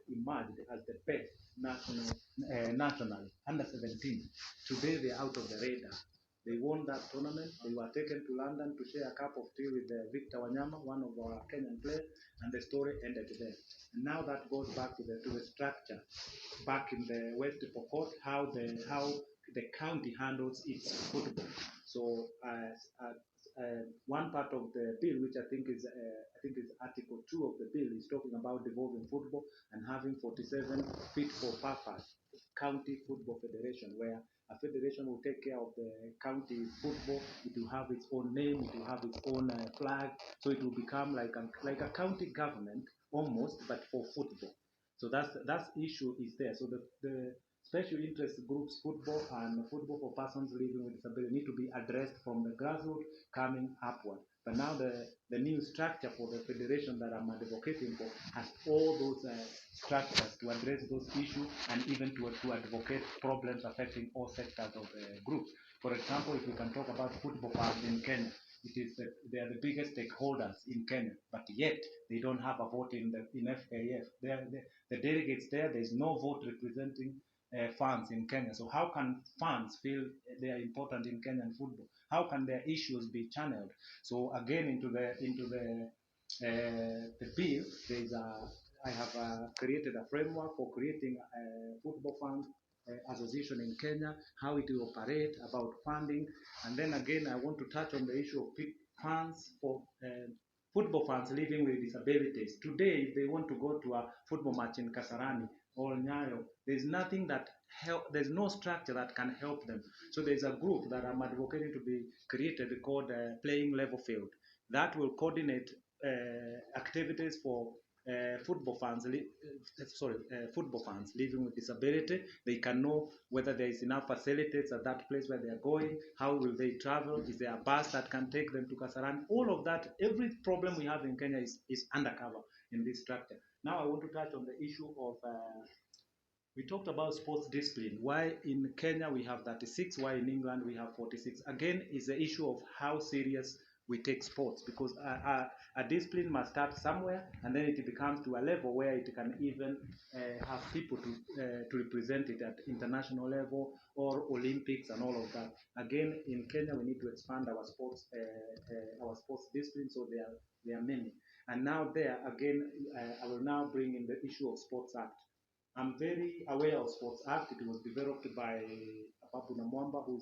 emerged as the best nationally, under 17. Today they're out of the radar. They won that tournament. They were taken to London to share a cup of tea with Victor Wanyama, one of our Kenyan players, and the story ended there. And now that goes back to the structure back in the West Pokot, how the county handles its football. So one part of the bill, which I think is Article 2 of the bill, is talking about devolving football and having 47 fit for purpose county football federation, where a federation will take care of the county football. It will have its own name. It will have its own flag. So it will become like a county government almost, but for football. So that's issue is there. So the special interest groups, football and football for persons living with disability, need to be addressed from the grassroots coming upward. But now the new structure for the federation that I'm advocating for has all those structures to address those issues and even to advocate problems affecting all sectors of the groups. For example, if we can talk about football clubs in Kenya, they are the biggest stakeholders in Kenya, but yet they don't have a vote in FAF. The delegates there is no vote representing fans in Kenya. So how can fans feel they are important in Kenyan football? How can their issues be channeled? So again, into the bill, I have created a framework for creating a football fans association in Kenya, how it will operate, about funding, and then again, I want to touch on the issue of funds for football fans living with disabilities. Today, if they want to go to a football match in Kasarani or Nyayo, there's nothing that there's no structure that can help them. So there's a group that I'm advocating to be created called Playing Level Field that will coordinate activities for football fans living with disability. They can know whether there is enough facilities at that place where they are going. How will they travel? Is there a bus that can take them to Kasarani? All of that, every problem we have in Kenya is undercover in this structure. Now I want to touch on the issue of we talked about sports discipline. Why in Kenya we have 36, why in England we have 46. Again, is the issue of how serious we take sports, because a discipline must start somewhere and then it becomes to a level where it can even have people to represent it at international level or Olympics and all of that. Again, in Kenya we need to expand our sports discipline, so there are many. And now there again, I will now bring in the issue of Sports Act. I'm very aware of Sports Act. It was developed by Ababu Namwamba, who's